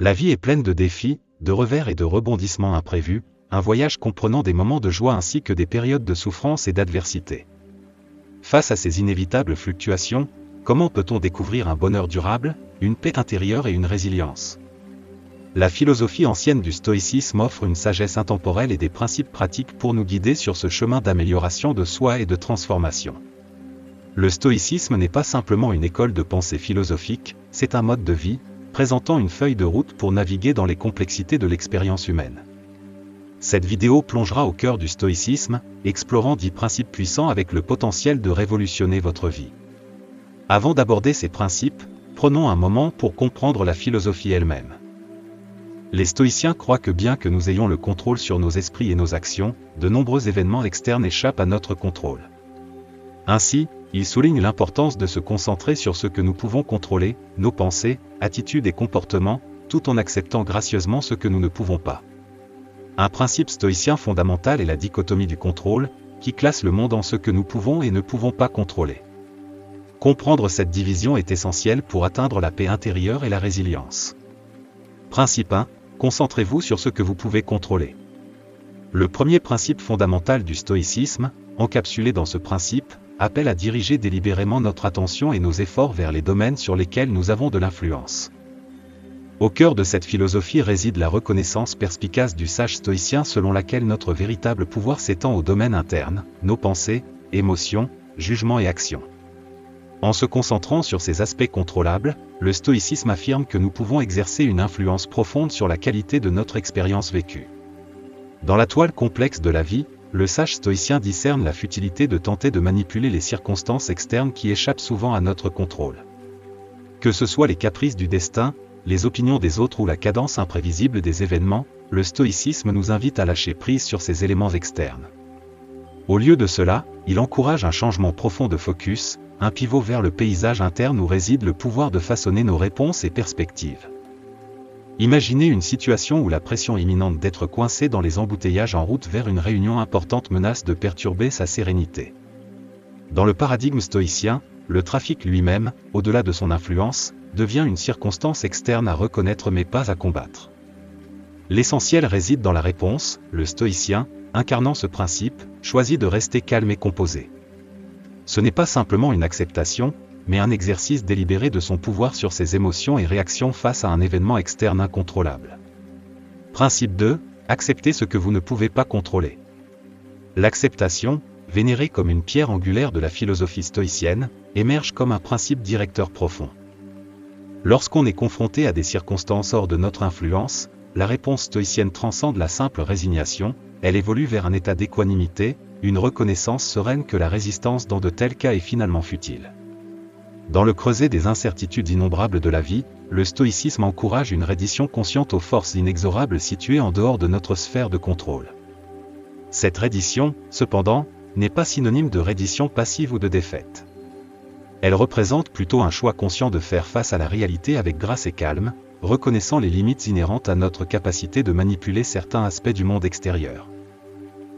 La vie est pleine de défis, de revers et de rebondissements imprévus, un voyage comprenant des moments de joie ainsi que des périodes de souffrance et d'adversité. Face à ces inévitables fluctuations, comment peut-on découvrir un bonheur durable, une paix intérieure et une résilience? La philosophie ancienne du stoïcisme offre une sagesse intemporelle et des principes pratiques pour nous guider sur ce chemin d'amélioration de soi et de transformation. Le stoïcisme n'est pas simplement une école de pensée philosophique, c'est un mode de vie, présentant une feuille de route pour naviguer dans les complexités de l'expérience humaine. Cette vidéo plongera au cœur du stoïcisme, explorant 10 principes puissants avec le potentiel de révolutionner votre vie. Avant d'aborder ces principes, prenons un moment pour comprendre la philosophie elle-même. Les stoïciens croient que bien que nous ayons le contrôle sur nos esprits et nos actions, de nombreux événements externes échappent à notre contrôle. Ainsi, ils soulignent l'importance de se concentrer sur ce que nous pouvons contrôler, nos pensées, attitudes et comportements, tout en acceptant gracieusement ce que nous ne pouvons pas. Un principe stoïcien fondamental est la dichotomie du contrôle, qui classe le monde en ce que nous pouvons et ne pouvons pas contrôler. Comprendre cette division est essentiel pour atteindre la paix intérieure et la résilience. Principe 1. Concentrez-vous sur ce que vous pouvez contrôler. Le premier principe fondamental du stoïcisme, encapsulé dans ce principe, appelle à diriger délibérément notre attention et nos efforts vers les domaines sur lesquels nous avons de l'influence. Au cœur de cette philosophie réside la reconnaissance perspicace du sage stoïcien selon laquelle notre véritable pouvoir s'étend au domaine interne, nos pensées, émotions, jugements et actions. En se concentrant sur ces aspects contrôlables, le stoïcisme affirme que nous pouvons exercer une influence profonde sur la qualité de notre expérience vécue. Dans la toile complexe de la vie, le sage stoïcien discerne la futilité de tenter de manipuler les circonstances externes qui échappent souvent à notre contrôle. Que ce soit les caprices du destin, les opinions des autres ou la cadence imprévisible des événements, le stoïcisme nous invite à lâcher prise sur ces éléments externes. Au lieu de cela, il encourage un changement profond de focus, un pivot vers le paysage interne où réside le pouvoir de façonner nos réponses et perspectives. Imaginez une situation où la pression imminente d'être coincé dans les embouteillages en route vers une réunion importante menace de perturber sa sérénité. Dans le paradigme stoïcien, le trafic lui-même, au-delà de son influence, devient une circonstance externe à reconnaître mais pas à combattre. L'essentiel réside dans la réponse, le stoïcien, incarnant ce principe, choisit de rester calme et composé. Ce n'est pas simplement une acceptation, mais un exercice délibéré de son pouvoir sur ses émotions et réactions face à un événement externe incontrôlable. Principe 2. Acceptez ce que vous ne pouvez pas contrôler. L'acceptation, vénérée comme une pierre angulaire de la philosophie stoïcienne, émerge comme un principe directeur profond. Lorsqu'on est confronté à des circonstances hors de notre influence, la réponse stoïcienne transcende la simple résignation, elle évolue vers un état d'équanimité, une reconnaissance sereine que la résistance dans de tels cas est finalement futile. Dans le creuset des incertitudes innombrables de la vie, le stoïcisme encourage une reddition consciente aux forces inexorables situées en dehors de notre sphère de contrôle. Cette reddition, cependant, n'est pas synonyme de reddition passive ou de défaite. Elle représente plutôt un choix conscient de faire face à la réalité avec grâce et calme, reconnaissant les limites inhérentes à notre capacité de manipuler certains aspects du monde extérieur.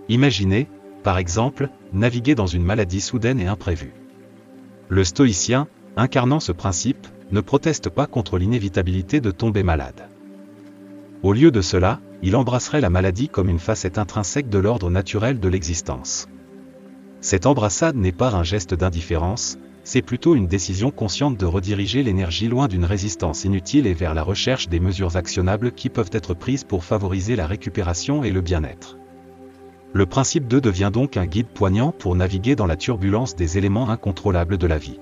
Imaginez, par exemple, naviguer dans une maladie soudaine et imprévue. Le stoïcien, incarnant ce principe, ne proteste pas contre l'inévitabilité de tomber malade. Au lieu de cela, il embrasserait la maladie comme une facette intrinsèque de l'ordre naturel de l'existence. Cette embrassade n'est pas un geste d'indifférence, c'est plutôt une décision consciente de rediriger l'énergie loin d'une résistance inutile et vers la recherche des mesures actionnables qui peuvent être prises pour favoriser la récupération et le bien-être. Le principe 2 devient donc un guide poignant pour naviguer dans la turbulence des éléments incontrôlables de la vie.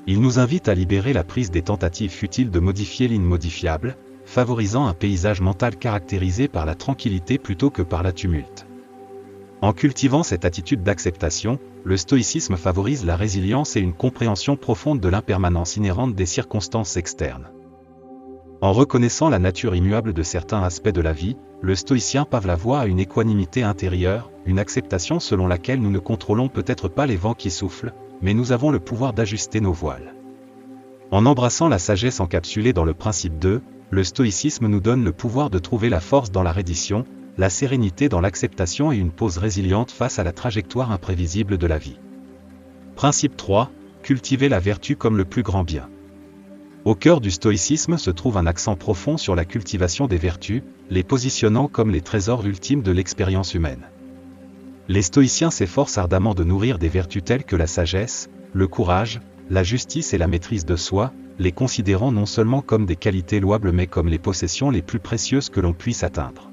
Il nous invite à libérer la prise des tentatives futiles de modifier l'inmodifiable, favorisant un paysage mental caractérisé par la tranquillité plutôt que par la tumulte. En cultivant cette attitude d'acceptation, le stoïcisme favorise la résilience et une compréhension profonde de l'impermanence inhérente des circonstances externes. En reconnaissant la nature immuable de certains aspects de la vie, le stoïcien pave la voie à une équanimité intérieure, une acceptation selon laquelle nous ne contrôlons peut-être pas les vents qui soufflent, mais nous avons le pouvoir d'ajuster nos voiles. En embrassant la sagesse encapsulée dans le principe 2, le stoïcisme nous donne le pouvoir de trouver la force dans la reddition, la sérénité dans l'acceptation et une pose résiliente face à la trajectoire imprévisible de la vie. Principe 3. Cultiver la vertu comme le plus grand bien. Au cœur du stoïcisme se trouve un accent profond sur la cultivation des vertus, les positionnant comme les trésors ultimes de l'expérience humaine. Les stoïciens s'efforcent ardemment de nourrir des vertus telles que la sagesse, le courage, la justice et la maîtrise de soi, les considérant non seulement comme des qualités louables mais comme les possessions les plus précieuses que l'on puisse atteindre.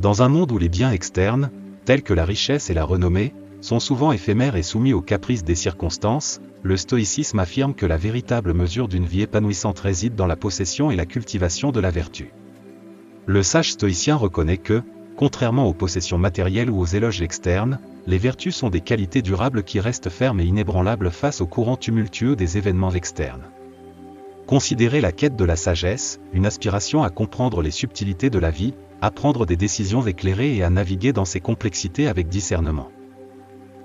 Dans un monde où les biens externes, tels que la richesse et la renommée, sont souvent éphémères et soumis aux caprices des circonstances, le stoïcisme affirme que la véritable mesure d'une vie épanouissante réside dans la possession et la cultivation de la vertu. Le sage stoïcien reconnaît que, contrairement aux possessions matérielles ou aux éloges externes, les vertus sont des qualités durables qui restent fermes et inébranlables face aux courants tumultueux des événements externes. Considérer la quête de la sagesse, une aspiration à comprendre les subtilités de la vie, à prendre des décisions éclairées et à naviguer dans ses complexités avec discernement.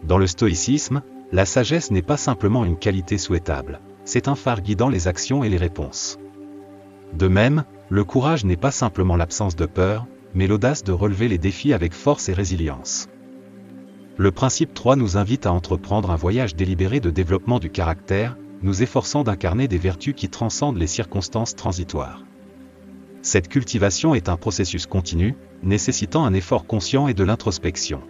Dans le stoïcisme, la sagesse n'est pas simplement une qualité souhaitable, c'est un phare guidant les actions et les réponses. De même, le courage n'est pas simplement l'absence de peur, mais l'audace de relever les défis avec force et résilience. Le principe 3 nous invite à entreprendre un voyage délibéré de développement du caractère, nous efforçant d'incarner des vertus qui transcendent les circonstances transitoires. Cette cultivation est un processus continu, nécessitant un effort conscient et de l'introspection.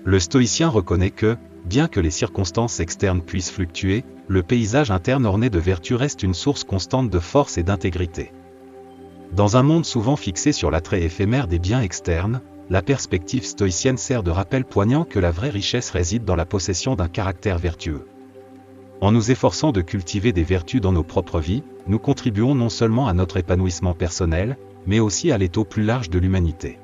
Le stoïcien reconnaît que, bien que les circonstances externes puissent fluctuer, le paysage interne orné de vertus reste une source constante de force et d'intégrité. Dans un monde souvent fixé sur l'attrait éphémère des biens externes, la perspective stoïcienne sert de rappel poignant que la vraie richesse réside dans la possession d'un caractère vertueux. En nous efforçant de cultiver des vertus dans nos propres vies, nous contribuons non seulement à notre épanouissement personnel, mais aussi à l'étau plus large de l'humanité.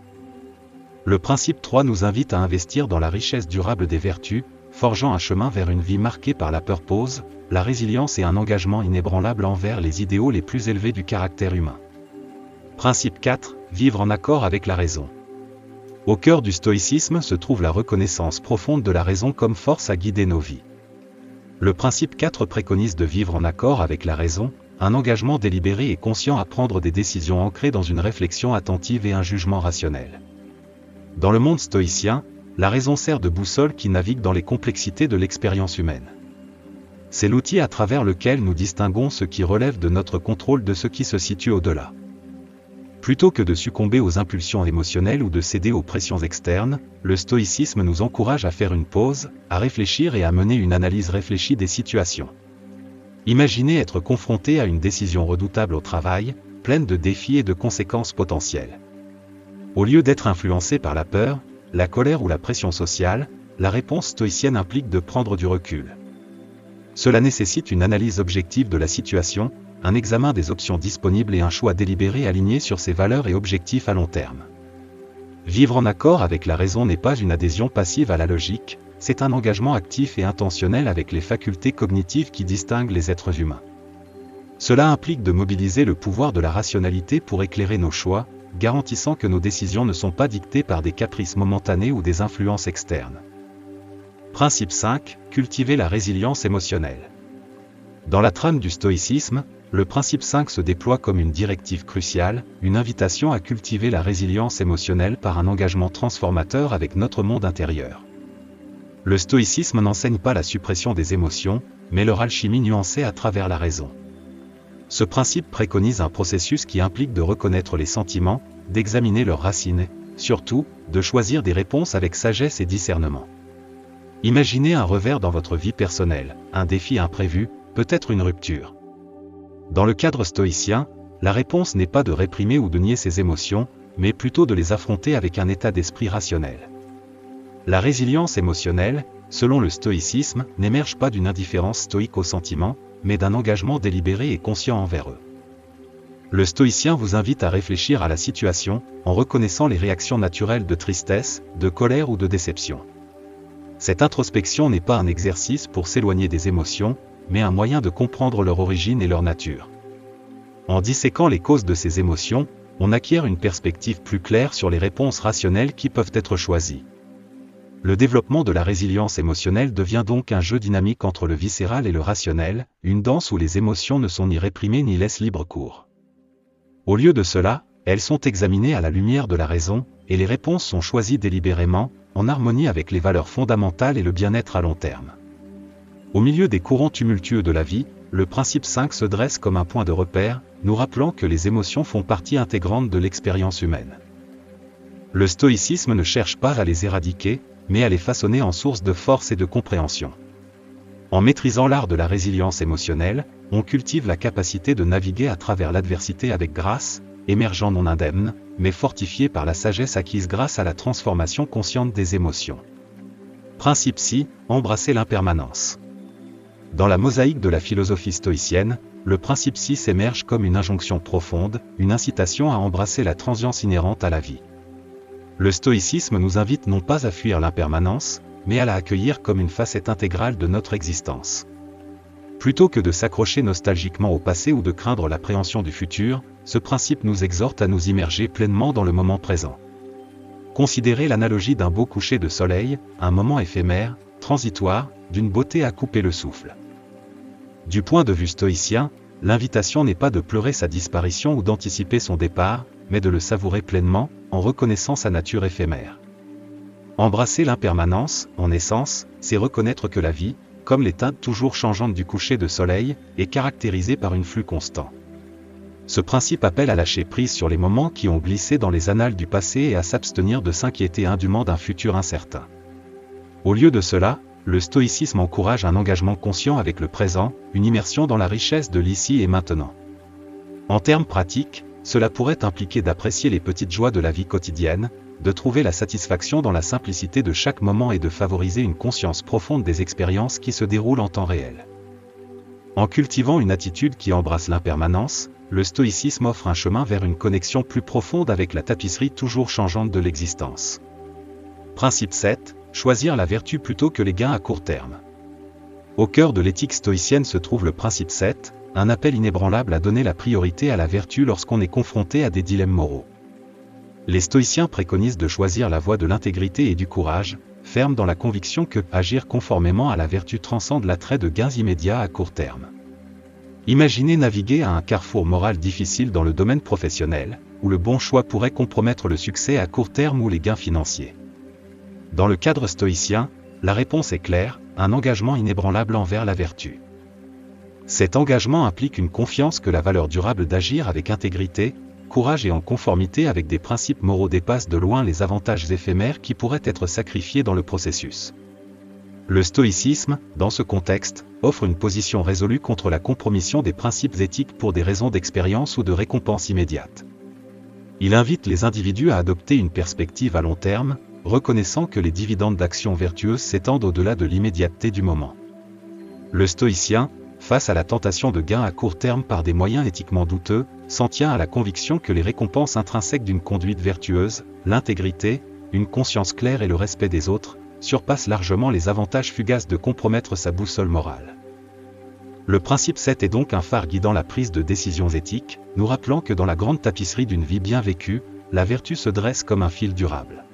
Le principe 3 nous invite à investir dans la richesse durable des vertus, forgeant un chemin vers une vie marquée par la purpose, la résilience et un engagement inébranlable envers les idéaux les plus élevés du caractère humain. Principe 4, vivre en accord avec la raison. Au cœur du stoïcisme se trouve la reconnaissance profonde de la raison comme force à guider nos vies. Le principe 4 préconise de vivre en accord avec la raison, un engagement délibéré et conscient à prendre des décisions ancrées dans une réflexion attentive et un jugement rationnel. Dans le monde stoïcien, la raison sert de boussole qui navigue dans les complexités de l'expérience humaine. C'est l'outil à travers lequel nous distinguons ce qui relève de notre contrôle de ce qui se situe au-delà. Plutôt que de succomber aux impulsions émotionnelles ou de céder aux pressions externes, le stoïcisme nous encourage à faire une pause, à réfléchir et à mener une analyse réfléchie des situations. Imaginez être confronté à une décision redoutable au travail, pleine de défis et de conséquences potentielles. Au lieu d'être influencé par la peur, la colère ou la pression sociale, la réponse stoïcienne implique de prendre du recul. Cela nécessite une analyse objective de la situation, un examen des options disponibles et un choix délibéré aligné sur ses valeurs et objectifs à long terme. Vivre en accord avec la raison n'est pas une adhésion passive à la logique, c'est un engagement actif et intentionnel avec les facultés cognitives qui distinguent les êtres humains. Cela implique de mobiliser le pouvoir de la rationalité pour éclairer nos choix, garantissant que nos décisions ne sont pas dictées par des caprices momentanés ou des influences externes. Principe 5, cultiver la résilience émotionnelle. Dans la trame du stoïcisme, le principe 5 se déploie comme une directive cruciale, une invitation à cultiver la résilience émotionnelle par un engagement transformateur avec notre monde intérieur. Le stoïcisme n'enseigne pas la suppression des émotions, mais leur alchimie nuancée à travers la raison. Ce principe préconise un processus qui implique de reconnaître les sentiments, d'examiner leurs racines, surtout, de choisir des réponses avec sagesse et discernement. Imaginez un revers dans votre vie personnelle, un défi imprévu, peut-être une rupture. Dans le cadre stoïcien, la réponse n'est pas de réprimer ou de nier ses émotions, mais plutôt de les affronter avec un état d'esprit rationnel. La résilience émotionnelle, selon le stoïcisme, n'émerge pas d'une indifférence stoïque aux sentiments, mais d'un engagement délibéré et conscient envers eux. Le stoïcien vous invite à réfléchir à la situation, en reconnaissant les réactions naturelles de tristesse, de colère ou de déception. Cette introspection n'est pas un exercice pour s'éloigner des émotions, mais un moyen de comprendre leur origine et leur nature. En disséquant les causes de ces émotions, on acquiert une perspective plus claire sur les réponses rationnelles qui peuvent être choisies. Le développement de la résilience émotionnelle devient donc un jeu dynamique entre le viscéral et le rationnel, une danse où les émotions ne sont ni réprimées ni laissent libre cours. Au lieu de cela, elles sont examinées à la lumière de la raison, et les réponses sont choisies délibérément, en harmonie avec les valeurs fondamentales et le bien-être à long terme. Au milieu des courants tumultueux de la vie, le principe 5 se dresse comme un point de repère, nous rappelant que les émotions font partie intégrante de l'expérience humaine. Le stoïcisme ne cherche pas à les éradiquer, mais à les façonner en source de force et de compréhension. En maîtrisant l'art de la résilience émotionnelle, on cultive la capacité de naviguer à travers l'adversité avec grâce, émergeant non indemne, mais fortifié par la sagesse acquise grâce à la transformation consciente des émotions. Principe 6, embrasser l'impermanence. Dans la mosaïque de la philosophie stoïcienne, le principe 6 émerge comme une injonction profonde, une incitation à embrasser la transience inhérente à la vie. Le stoïcisme nous invite non pas à fuir l'impermanence, mais à la accueillir comme une facette intégrale de notre existence. Plutôt que de s'accrocher nostalgiquement au passé ou de craindre l'appréhension du futur, ce principe nous exhorte à nous immerger pleinement dans le moment présent. Considérez l'analogie d'un beau coucher de soleil, un moment éphémère, transitoire, d'une beauté à couper le souffle. Du point de vue stoïcien, l'invitation n'est pas de pleurer sa disparition ou d'anticiper son départ, mais de le savourer pleinement, en reconnaissant sa nature éphémère. Embrasser l'impermanence, en essence, c'est reconnaître que la vie, comme les teintes toujours changeantes du coucher de soleil, est caractérisée par un flux constant. Ce principe appelle à lâcher prise sur les moments qui ont glissé dans les annales du passé et à s'abstenir de s'inquiéter indûment d'un futur incertain. Au lieu de cela, le stoïcisme encourage un engagement conscient avec le présent, une immersion dans la richesse de l'ici et maintenant. En termes pratiques, cela pourrait impliquer d'apprécier les petites joies de la vie quotidienne, de trouver la satisfaction dans la simplicité de chaque moment et de favoriser une conscience profonde des expériences qui se déroulent en temps réel. En cultivant une attitude qui embrasse l'impermanence, le stoïcisme offre un chemin vers une connexion plus profonde avec la tapisserie toujours changeante de l'existence. Principe 7, choisir la vertu plutôt que les gains à court terme. Au cœur de l'éthique stoïcienne se trouve le principe 7, un appel inébranlable à donner la priorité à la vertu lorsqu'on est confronté à des dilemmes moraux. Les stoïciens préconisent de choisir la voie de l'intégrité et du courage, fermes dans la conviction que agir conformément à la vertu transcende l'attrait de gains immédiats à court terme. Imaginez naviguer à un carrefour moral difficile dans le domaine professionnel, où le bon choix pourrait compromettre le succès à court terme ou les gains financiers. Dans le cadre stoïcien, la réponse est claire, un engagement inébranlable envers la vertu. Cet engagement implique une confiance que la valeur durable d'agir avec intégrité, courage et en conformité avec des principes moraux dépasse de loin les avantages éphémères qui pourraient être sacrifiés dans le processus. Le stoïcisme, dans ce contexte, offre une position résolue contre la compromission des principes éthiques pour des raisons d'expérience ou de récompense immédiate. Il invite les individus à adopter une perspective à long terme, reconnaissant que les dividendes d'actions vertueuses s'étendent au-delà de l'immédiateté du moment. Le stoïcien, face à la tentation de gains à court terme par des moyens éthiquement douteux, s'en tient à la conviction que les récompenses intrinsèques d'une conduite vertueuse, l'intégrité, une conscience claire et le respect des autres, surpassent largement les avantages fugaces de compromettre sa boussole morale. Le principe 7 est donc un phare guidant la prise de décisions éthiques, nous rappelant que dans la grande tapisserie d'une vie bien vécue, la vertu se dresse comme un fil durable.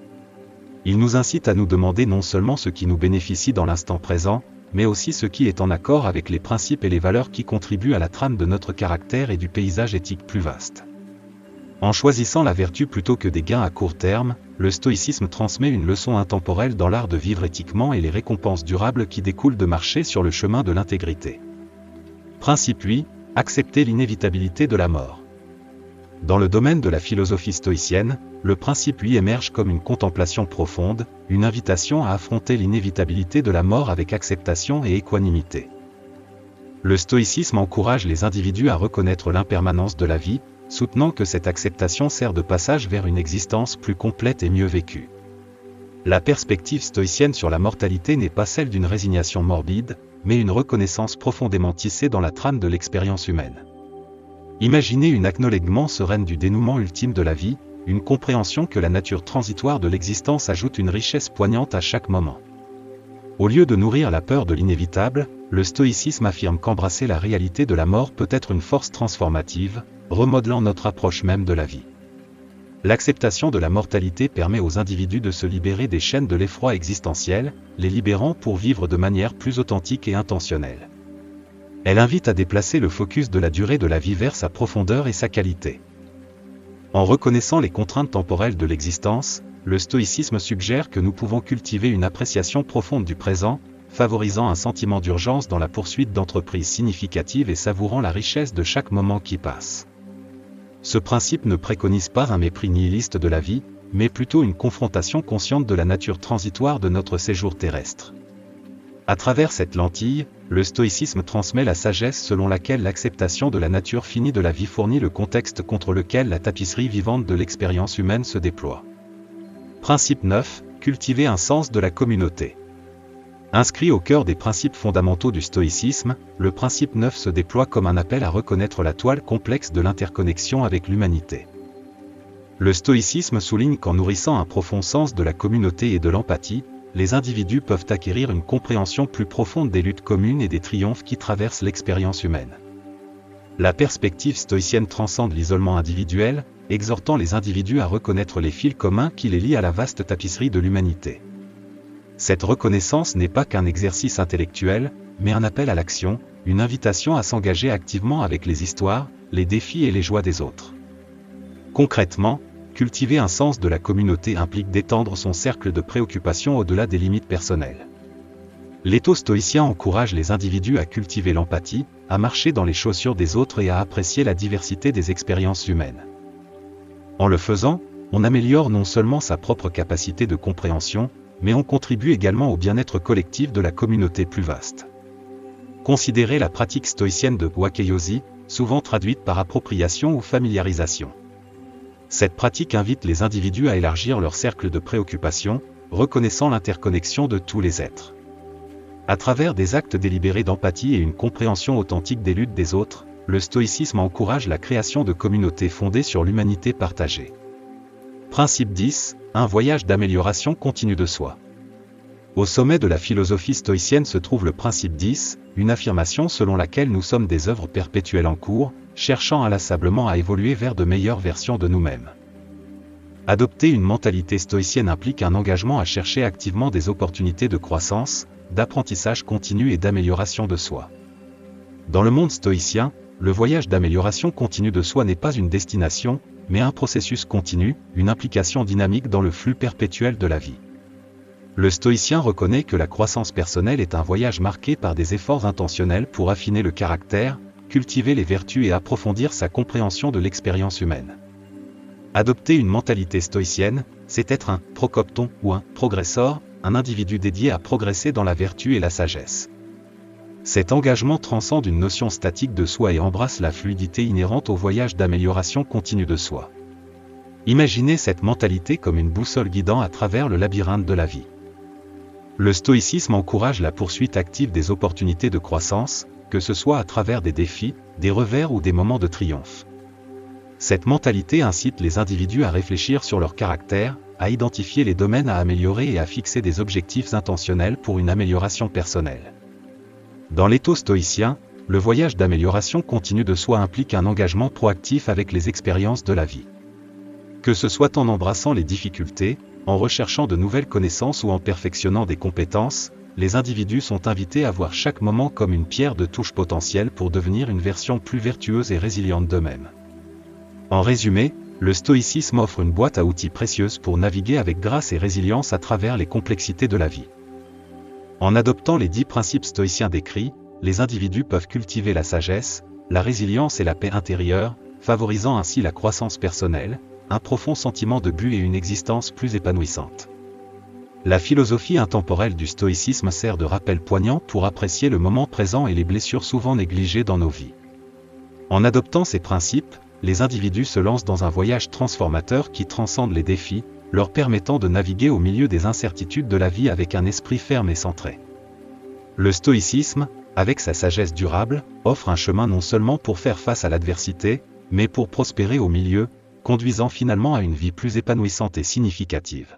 Il nous incite à nous demander non seulement ce qui nous bénéficie dans l'instant présent, mais aussi ce qui est en accord avec les principes et les valeurs qui contribuent à la trame de notre caractère et du paysage éthique plus vaste. En choisissant la vertu plutôt que des gains à court terme, le stoïcisme transmet une leçon intemporelle dans l'art de vivre éthiquement et les récompenses durables qui découlent de marcher sur le chemin de l'intégrité. Principe 8, accepter l'inévitabilité de la mort. Dans le domaine de la philosophie stoïcienne, le principe 8 émerge comme une contemplation profonde, une invitation à affronter l'inévitabilité de la mort avec acceptation et équanimité. Le stoïcisme encourage les individus à reconnaître l'impermanence de la vie, soutenant que cette acceptation sert de passage vers une existence plus complète et mieux vécue. La perspective stoïcienne sur la mortalité n'est pas celle d'une résignation morbide, mais une reconnaissance profondément tissée dans la trame de l'expérience humaine. Imaginez une acknowledgement sereine du dénouement ultime de la vie, une compréhension que la nature transitoire de l'existence ajoute une richesse poignante à chaque moment. Au lieu de nourrir la peur de l'inévitable, le stoïcisme affirme qu'embrasser la réalité de la mort peut être une force transformative, remodelant notre approche même de la vie. L'acceptation de la mortalité permet aux individus de se libérer des chaînes de l'effroi existentiel, les libérant pour vivre de manière plus authentique et intentionnelle. Elle invite à déplacer le focus de la durée de la vie vers sa profondeur et sa qualité. En reconnaissant les contraintes temporelles de l'existence, le stoïcisme suggère que nous pouvons cultiver une appréciation profonde du présent, favorisant un sentiment d'urgence dans la poursuite d'entreprises significatives et savourant la richesse de chaque moment qui passe. Ce principe ne préconise pas un mépris nihiliste de la vie, mais plutôt une confrontation consciente de la nature transitoire de notre séjour terrestre. À travers cette lentille, le stoïcisme transmet la sagesse selon laquelle l'acceptation de la nature finie de la vie fournit le contexte contre lequel la tapisserie vivante de l'expérience humaine se déploie. Principe 9. Cultiver un sens de la communauté. Inscrit au cœur des principes fondamentaux du stoïcisme, le principe 9 se déploie comme un appel à reconnaître la toile complexe de l'interconnexion avec l'humanité. Le stoïcisme souligne qu'en nourrissant un profond sens de la communauté et de l'empathie, les individus peuvent acquérir une compréhension plus profonde des luttes communes et des triomphes qui traversent l'expérience humaine. La perspective stoïcienne transcende l'isolement individuel, exhortant les individus à reconnaître les fils communs qui les lient à la vaste tapisserie de l'humanité. Cette reconnaissance n'est pas qu'un exercice intellectuel, mais un appel à l'action, une invitation à s'engager activement avec les histoires, les défis et les joies des autres. Concrètement, cultiver un sens de la communauté implique d'étendre son cercle de préoccupation au-delà des limites personnelles. L'éthos stoïcien encourage les individus à cultiver l'empathie, à marcher dans les chaussures des autres et à apprécier la diversité des expériences humaines. En le faisant, on améliore non seulement sa propre capacité de compréhension, mais on contribue également au bien-être collectif de la communauté plus vaste. Considérez la pratique stoïcienne de Wakeyosi, souvent traduite par appropriation ou familiarisation. Cette pratique invite les individus à élargir leur cercle de préoccupation, reconnaissant l'interconnexion de tous les êtres. À travers des actes délibérés d'empathie et une compréhension authentique des luttes des autres, le stoïcisme encourage la création de communautés fondées sur l'humanité partagée. Principe 10. Un voyage d'amélioration continue de soi. Au sommet de la philosophie stoïcienne se trouve le principe 10, une affirmation selon laquelle nous sommes des œuvres perpétuelles en cours, cherchant inlassablement à évoluer vers de meilleures versions de nous-mêmes. Adopter une mentalité stoïcienne implique un engagement à chercher activement des opportunités de croissance, d'apprentissage continu et d'amélioration de soi. Dans le monde stoïcien, le voyage d'amélioration continue de soi n'est pas une destination, mais un processus continu, une implication dynamique dans le flux perpétuel de la vie. Le stoïcien reconnaît que la croissance personnelle est un voyage marqué par des efforts intentionnels pour affiner le caractère, cultiver les vertus et approfondir sa compréhension de l'expérience humaine. Adopter une mentalité stoïcienne, c'est être un prokopton ou un progressor, un individu dédié à progresser dans la vertu et la sagesse. Cet engagement transcende une notion statique de soi et embrasse la fluidité inhérente au voyage d'amélioration continue de soi. Imaginez cette mentalité comme une boussole guidant à travers le labyrinthe de la vie. Le stoïcisme encourage la poursuite active des opportunités de croissance, que ce soit à travers des défis, des revers ou des moments de triomphe. Cette mentalité incite les individus à réfléchir sur leur caractère, à identifier les domaines à améliorer et à fixer des objectifs intentionnels pour une amélioration personnelle. Dans l'éthos stoïcien, le voyage d'amélioration continue de soi implique un engagement proactif avec les expériences de la vie. Que ce soit en embrassant les difficultés, en recherchant de nouvelles connaissances ou en perfectionnant des compétences, les individus sont invités à voir chaque moment comme une pierre de touche potentielle pour devenir une version plus vertueuse et résiliente d'eux-mêmes. En résumé, le stoïcisme offre une boîte à outils précieuse pour naviguer avec grâce et résilience à travers les complexités de la vie. En adoptant les 10 principes stoïciens décrits, les individus peuvent cultiver la sagesse, la résilience et la paix intérieure, favorisant ainsi la croissance personnelle, un profond sentiment de but et une existence plus épanouissante. La philosophie intemporelle du stoïcisme sert de rappel poignant pour apprécier le moment présent et les blessures souvent négligées dans nos vies. En adoptant ces principes, les individus se lancent dans un voyage transformateur qui transcende les défis, leur permettant de naviguer au milieu des incertitudes de la vie avec un esprit ferme et centré. Le stoïcisme, avec sa sagesse durable, offre un chemin non seulement pour faire face à l'adversité, mais pour prospérer au milieu, conduisant finalement à une vie plus épanouissante et significative.